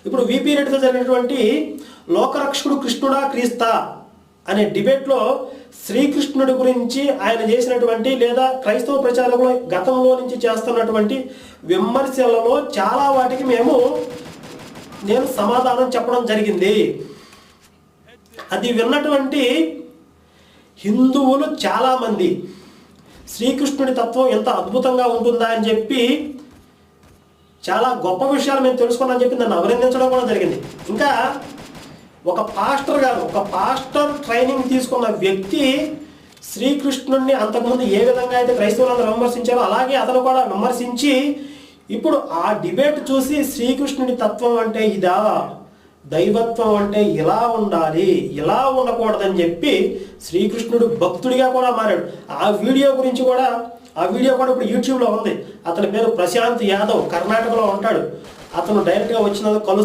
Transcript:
ఇప్పుడు విపి రెడ్డితో జరిగినటువంటి లోకరక్షకుడు కృష్ణుడా క్రీస్తా అనే డిబేట్లో శ్రీకృష్ణుడి గురించి ఆయన చేసినటువంటి లేదా క్రైస్తవ ప్రచారంలో గతంలో నుంచి చేస్తున్నటువంటి విమర్శలలో చాలా వాటికి నేను సమాధానం చెప్పడం జరిగింది. అది విన్నటువంటి హిందువులు చాలామంది శ్రీకృష్ణుడి తత్వం ఎంత అద్భుతంగా ఉంటుందా అని చెప్పి చాలా గొప్ప విషయాలు మేము తెలుసుకున్నామని చెప్పి నన్ను అభినందించడం కూడా జరిగింది. ఇంకా ఒక పాస్టర్ ట్రైనింగ్ తీసుకున్న వ్యక్తి శ్రీకృష్ణుడిని అంతకుముందు ఏ విధంగా అయితే క్రైస్తవులందరూ విమర్శించారో అలాగే అతను కూడా విమర్శించి ఇప్పుడు ఆ డిబేట్ చూసి శ్రీకృష్ణుడి తత్వం అంటే ఇదా, దైవత్వం అంటే ఇలా ఉండాలి, ఇలా ఉండకూడదని చెప్పి శ్రీకృష్ణుడు భక్తుడిగా కూడా మారాడు. ఆ వీడియో కూడా ఇప్పుడు యూట్యూబ్లో ఉంది. అతని పేరు ప్రశాంత్ యాదవ్, కర్ణాటకలో ఉంటాడు. అతను డైరెక్ట్గా వచ్చిన